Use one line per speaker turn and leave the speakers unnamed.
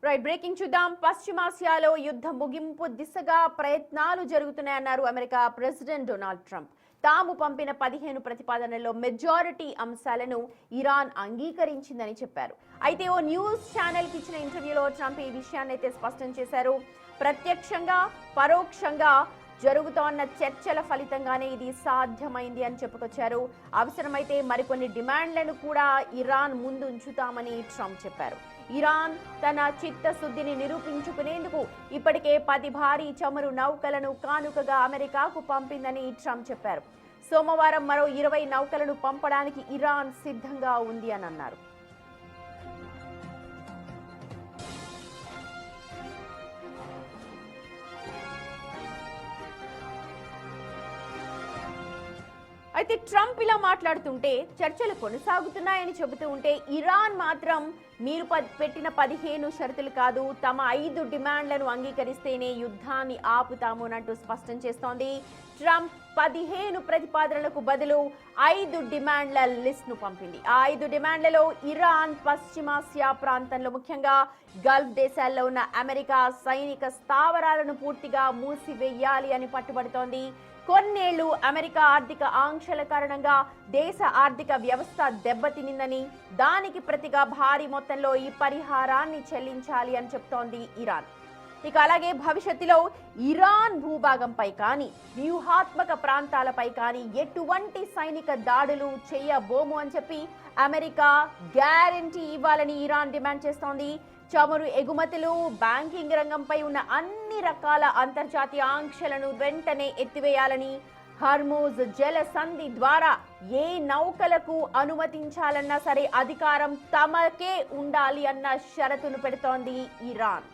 Right breaking చూద్దాం. పశ్చిమాసియాలో యుద్ధ ముగింపు దిశగా ప్రయత్నాలు జరుగుతున్నాయన్నారు అమెరికా ప్రెసిడెంట్ డొనాల్డ్ ట్రంప్. తాము పంపిన 15 ప్రతిపాదనల్లో మెజారిటీ అంశాలను ఇరాన్ అంగీకరించిందని చెప్పారు. అయితే ఓ న్యూస్ ఛానల్ కి ఇచ్చిన ఇంటర్వ్యూలో ట్రంప్ ఈ విషయాన్ని అయితే స్పష్టం చేశారు. ప్రత్యక్షంగా పరోక్షంగా జరుగుతోన్న చర్చల ఫలితంగానే ఇది సాధ్యమైంది అని చెప్పుకొచ్చారు. అవసరమైతే మరికొన్ని డిమాండ్లను కూడా ఇరాన్ ముందు ఉంచుతామని ట్రంప్ చెప్పారు. ఇరాన్ తన చిత్తశుద్ధిని నిరూపించుకునేందుకు ఇప్పటికే 10 భారీ చమురు నౌకలను కానుకగా అమెరికాకు పంపిందని ట్రంప్ చెప్పారు. సోమవారం మరో 20 నౌకలను పంపడానికి ఇరాన్ సిద్ధంగా ఉంది అని అన్నారు. అయితే ట్రంప్ ఇలా మాట్లాడుతుంటే చర్చలు కొనసాగుతున్నాయని చెబుతూ ఉంటే ఇరాన్ మాత్రం మీరు పెట్టిన 15 షరతులు కాదు, తమ 5 డిమాండ్లను అంగీకరిస్తేనే యుద్ధాన్ని ఆపుతాము అన్నట్టు స్పష్టం చేస్తోంది. ట్రంప్ 15 ప్రతిపాదనలకు బదులు 5 డిమాండ్ల లిస్ట్ ను పంపింది. ఆ 5 డిమాండ్లలో ఇరాన్ పశ్చిమాసియా ప్రాంతంలో ముఖ్యంగా గల్ఫ్ దేశాల్లో ఉన్న అమెరికా సైనిక స్థావరాలను పూర్తిగా మూసివేయాలి అని పట్టుబడుతోంది. కొన్నేళ్లు అమెరికా ఆర్థిక ఆంక్షల కారణంగా దేశ ఆర్థిక వ్యవస్థ దెబ్బతినిందని, దానికి ప్రతిగా భారీ మొత్తంలో ఈ పరిహారాన్ని చెల్లించాలి అని చెప్తోంది ఇరాన్. ఇక అలాగే భవిష్యత్తులో ఇరాన్ భూభాగంపై కానీ వ్యూహాత్మక ప్రాంతాలపై కానీ ఎటువంటి సైనిక దాడులు చేయబోము అని చెప్పి అమెరికా గ్యారంటీ ఇవ్వాలని ఇరాన్ డిమాండ్ చేస్తోంది. చమురు ఎగుమతులు, బ్యాంకింగ్ రంగంపై ఉన్న అన్ని రకాల అంతర్జాతీయ ఆంక్షలను వెంటనే ఎత్తివేయాలని, హర్మూజ్ జల సంధి ద్వారా ఏ నౌకలకు అనుమతించాలన్నా సరే అధికారం తమకే ఉండాలి అన్న షరతును పెడుతోంది ఇరాన్.